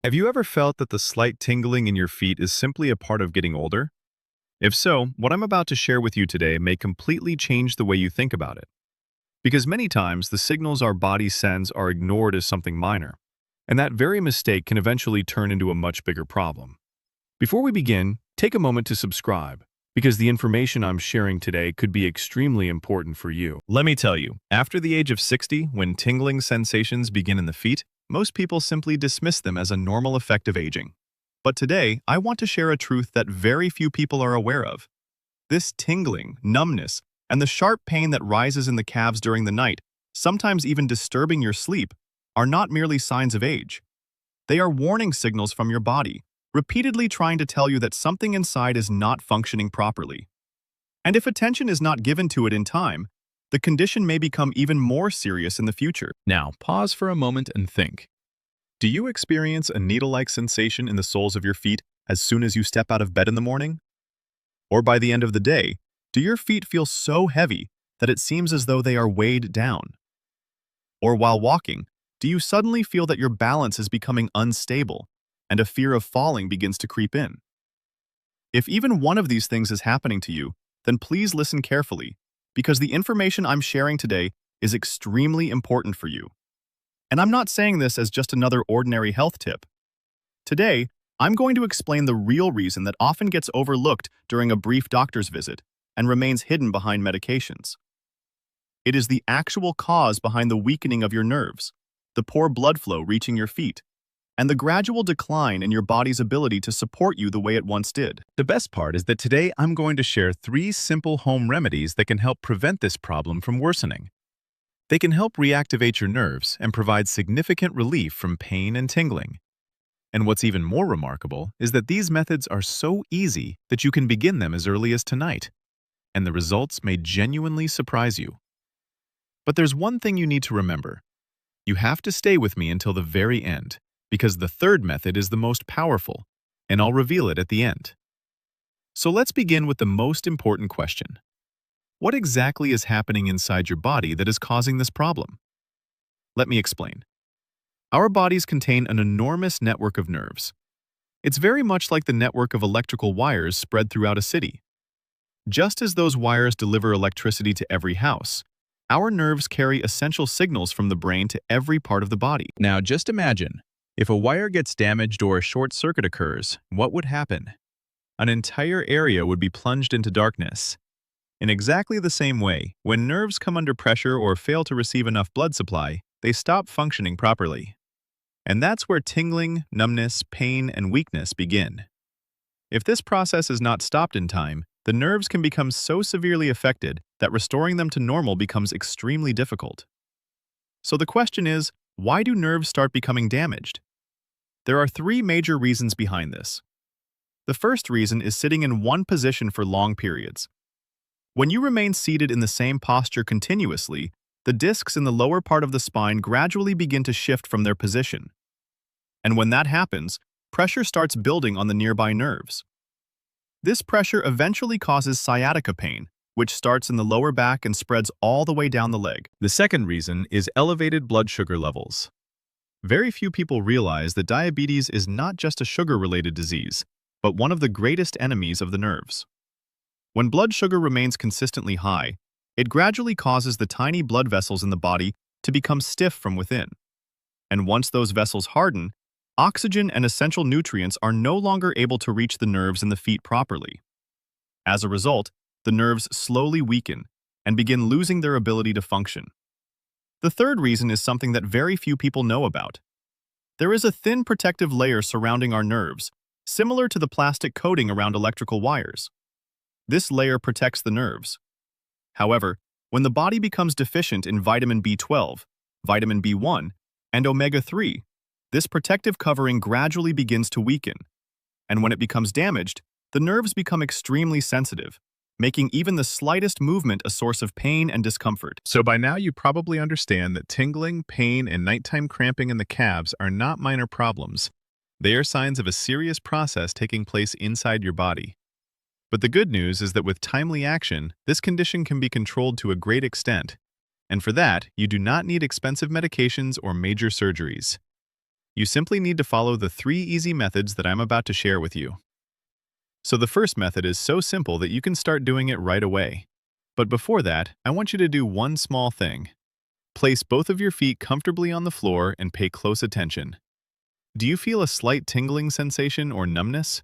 Have you ever felt that the slight tingling in your feet is simply a part of getting older? If so, what I'm about to share with you today may completely change the way you think about it. Because many times, the signals our body sends are ignored as something minor, and that very mistake can eventually turn into a much bigger problem. Before we begin, take a moment to subscribe, because the information I'm sharing today could be extremely important for you. Let me tell you, after the age of 60, when tingling sensations begin in the feet, most people simply dismiss them as a normal effect of aging. But today, I want to share a truth that very few people are aware of. This tingling, numbness, and the sharp pain that rises in the calves during the night, sometimes even disturbing your sleep, are not merely signs of age. They are warning signals from your body, repeatedly trying to tell you that something inside is not functioning properly. And if attention is not given to it in time, the condition may become even more serious in the future. Now, pause for a moment and think. Do you experience a needle-like sensation in the soles of your feet as soon as you step out of bed in the morning? Or by the end of the day, do your feet feel so heavy that it seems as though they are weighed down? Or while walking, do you suddenly feel that your balance is becoming unstable and a fear of falling begins to creep in? If even one of these things is happening to you, then please listen carefully, because the information I'm sharing today is extremely important for you. And I'm not saying this as just another ordinary health tip. Today, I'm going to explain the real reason that often gets overlooked during a brief doctor's visit and remains hidden behind medications. It is the actual cause behind the weakening of your nerves, the poor blood flow reaching your feet, and the gradual decline in your body's ability to support you the way it once did. The best part is that today I'm going to share 3 simple home remedies that can help prevent this problem from worsening. They can help reactivate your nerves and provide significant relief from pain and tingling. And what's even more remarkable is that these methods are so easy that you can begin them as early as tonight, and the results may genuinely surprise you. But there's one thing you need to remember. You have to stay with me until the very end, because the third method is the most powerful, and I'll reveal it at the end. So let's begin with the most important question. What exactly is happening inside your body that is causing this problem? Let me explain. Our bodies contain an enormous network of nerves. It's very much like the network of electrical wires spread throughout a city. Just as those wires deliver electricity to every house, our nerves carry essential signals from the brain to every part of the body. Now just imagine, if a wire gets damaged or a short circuit occurs, what would happen? An entire area would be plunged into darkness. In exactly the same way, when nerves come under pressure or fail to receive enough blood supply, they stop functioning properly. And that's where tingling, numbness, pain, and weakness begin. If this process is not stopped in time, the nerves can become so severely affected that restoring them to normal becomes extremely difficult. So the question is, why do nerves start becoming damaged? There are 3 major reasons behind this. The first reason is sitting in one position for long periods. When you remain seated in the same posture continuously, the discs in the lower part of the spine gradually begin to shift from their position. And when that happens, pressure starts building on the nearby nerves. This pressure eventually causes sciatica pain, which starts in the lower back and spreads all the way down the leg. The second reason is elevated blood sugar levels. Very few people realize that diabetes is not just a sugar-related disease, but one of the greatest enemies of the nerves. When blood sugar remains consistently high, it gradually causes the tiny blood vessels in the body to become stiff from within. And once those vessels harden, oxygen and essential nutrients are no longer able to reach the nerves in the feet properly. As a result, the nerves slowly weaken and begin losing their ability to function. The third reason is something that very few people know about. There is a thin protective layer surrounding our nerves, similar to the plastic coating around electrical wires. This layer protects the nerves. However, when the body becomes deficient in vitamin B12, vitamin B1, and omega-3, this protective covering gradually begins to weaken. And when it becomes damaged, the nerves become extremely sensitive, making even the slightest movement a source of pain and discomfort. So by now you probably understand that tingling, pain, and nighttime cramping in the calves are not minor problems. They are signs of a serious process taking place inside your body. But the good news is that with timely action, this condition can be controlled to a great extent. And for that, you do not need expensive medications or major surgeries. You simply need to follow the 3 easy methods that I'm about to share with you. So the first method is so simple that you can start doing it right away. But before that, I want you to do one small thing. Place both of your feet comfortably on the floor and pay close attention. Do you feel a slight tingling sensation or numbness?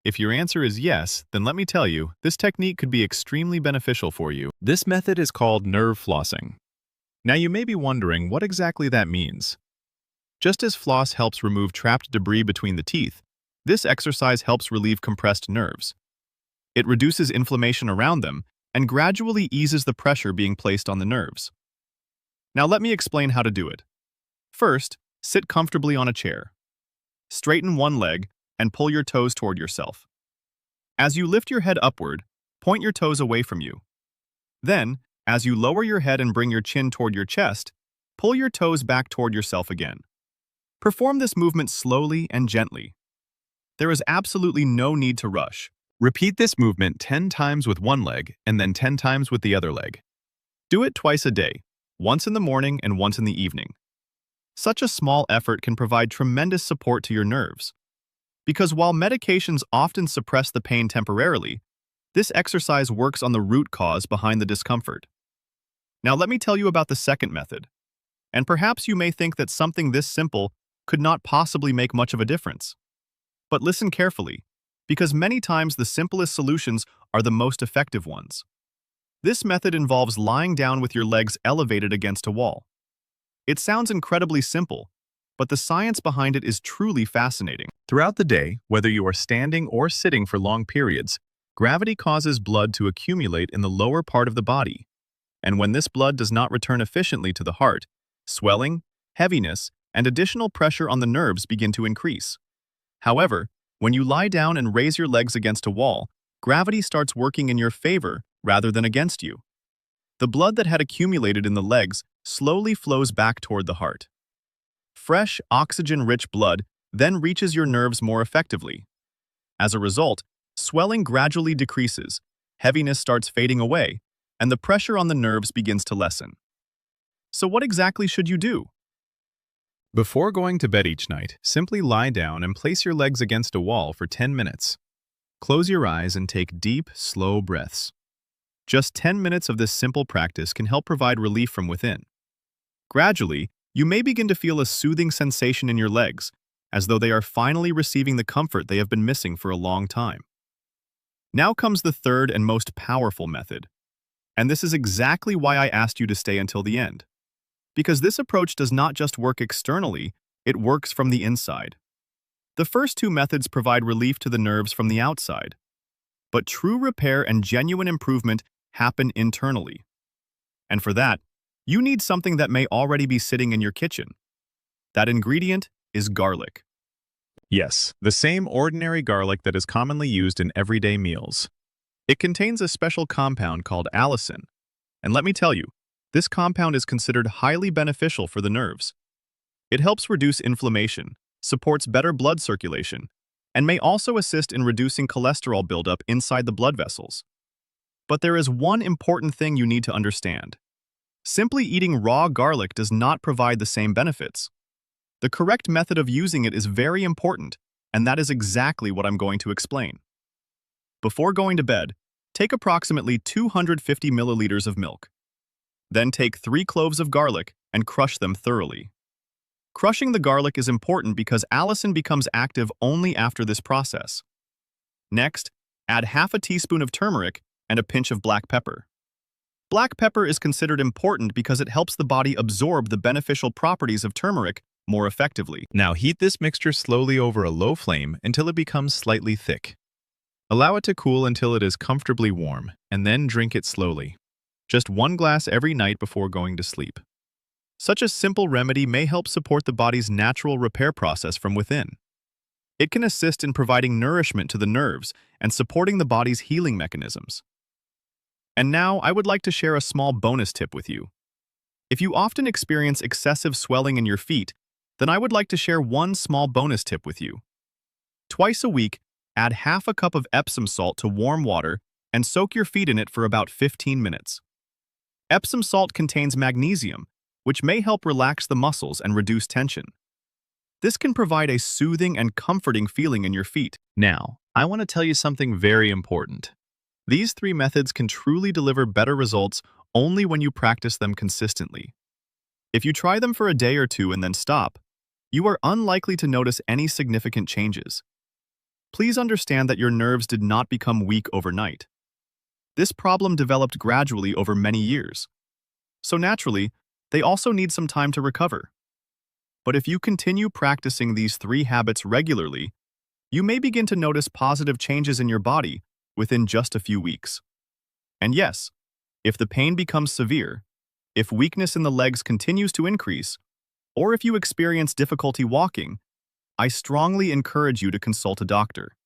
If your answer is yes, then let me tell you, this technique could be extremely beneficial for you. This method is called nerve flossing. Now you may be wondering what exactly that means. Just as floss helps remove trapped debris between the teeth, this exercise helps relieve compressed nerves. It reduces inflammation around them and gradually eases the pressure being placed on the nerves. Now let me explain how to do it. First, sit comfortably on a chair. Straighten one leg and pull your toes toward yourself. As you lift your head upward, point your toes away from you. Then, as you lower your head and bring your chin toward your chest, pull your toes back toward yourself again. Perform this movement slowly and gently. There is absolutely no need to rush. Repeat this movement 10 times with one leg and then 10 times with the other leg. Do it twice a day, once in the morning and once in the evening. Such a small effort can provide tremendous support to your nerves. Because while medications often suppress the pain temporarily, this exercise works on the root cause behind the discomfort. Now let me tell you about the second method. And perhaps you may think that something this simple could not possibly make much of a difference. But listen carefully, because many times the simplest solutions are the most effective ones. This method involves lying down with your legs elevated against a wall. It sounds incredibly simple, but the science behind it is truly fascinating. Throughout the day, whether you are standing or sitting for long periods, gravity causes blood to accumulate in the lower part of the body. And when this blood does not return efficiently to the heart, swelling, heaviness, and additional pressure on the nerves begin to increase. However, when you lie down and raise your legs against a wall, gravity starts working in your favor rather than against you. The blood that had accumulated in the legs slowly flows back toward the heart. Fresh, oxygen-rich blood then reaches your nerves more effectively. As a result, swelling gradually decreases, heaviness starts fading away, and the pressure on the nerves begins to lessen. So what exactly should you do? Before going to bed each night, simply lie down and place your legs against a wall for 10 minutes. Close your eyes and take deep, slow breaths. Just 10 minutes of this simple practice can help provide relief from within. Gradually, you may begin to feel a soothing sensation in your legs, as though they are finally receiving the comfort they have been missing for a long time. Now comes the third and most powerful method. And this is exactly why I asked you to stay until the end. Because this approach does not just work externally, it works from the inside. The first two methods provide relief to the nerves from the outside. But true repair and genuine improvement happen internally. And for that, you need something that may already be sitting in your kitchen. That ingredient is garlic. Yes, the same ordinary garlic that is commonly used in everyday meals. It contains a special compound called allicin. And let me tell you, this compound is considered highly beneficial for the nerves. It helps reduce inflammation, supports better blood circulation, and may also assist in reducing cholesterol buildup inside the blood vessels. But there is one important thing you need to understand. Simply eating raw garlic does not provide the same benefits. The correct method of using it is very important, and that is exactly what I'm going to explain. Before going to bed, take approximately 250 milliliters of milk. Then take 3 cloves of garlic and crush them thoroughly. Crushing the garlic is important because allicin becomes active only after this process. Next, add half a teaspoon of turmeric and a pinch of black pepper. Black pepper is considered important because it helps the body absorb the beneficial properties of turmeric more effectively. Now heat this mixture slowly over a low flame until it becomes slightly thick. Allow it to cool until it is comfortably warm, and then drink it slowly. Just 1 glass every night before going to sleep. Such a simple remedy may help support the body's natural repair process from within. It can assist in providing nourishment to the nerves and supporting the body's healing mechanisms. And now I would like to share a small bonus tip with you. If you often experience excessive swelling in your feet, then I would like to share one small bonus tip with you. Twice a week, add half a cup of Epsom salt to warm water and soak your feet in it for about 15 minutes. Epsom salt contains magnesium, which may help relax the muscles and reduce tension. This can provide a soothing and comforting feeling in your feet. Now, I want to tell you something very important. These 3 methods can truly deliver better results only when you practice them consistently. If you try them for a day or two and then stop, you are unlikely to notice any significant changes. Please understand that your nerves did not become weak overnight. This problem developed gradually over many years. So naturally, they also need some time to recover. But if you continue practicing these 3 habits regularly, you may begin to notice positive changes in your body within just a few weeks. And yes, if the pain becomes severe, if weakness in the legs continues to increase, or if you experience difficulty walking, I strongly encourage you to consult a doctor.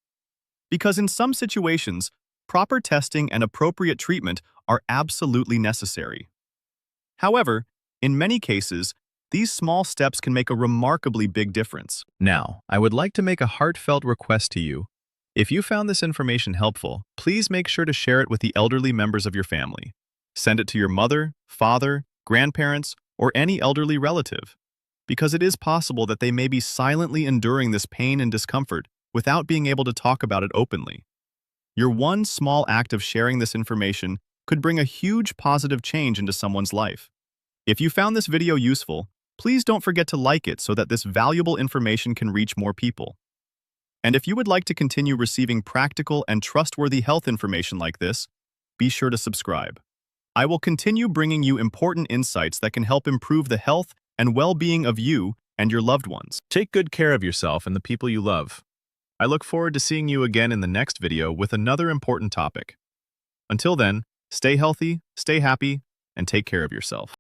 Because in some situations, proper testing and appropriate treatment are absolutely necessary. However, in many cases, these small steps can make a remarkably big difference. Now, I would like to make a heartfelt request to you. If you found this information helpful, please make sure to share it with the elderly members of your family. Send it to your mother, father, grandparents, or any elderly relative, because it is possible that they may be silently enduring this pain and discomfort without being able to talk about it openly. Your one small act of sharing this information could bring a huge positive change into someone's life. If you found this video useful, please don't forget to like it so that this valuable information can reach more people. And if you would like to continue receiving practical and trustworthy health information like this, be sure to subscribe. I will continue bringing you important insights that can help improve the health and well-being of you and your loved ones. Take good care of yourself and the people you love. I look forward to seeing you again in the next video with another important topic. Until then, stay healthy, stay happy, and take care of yourself.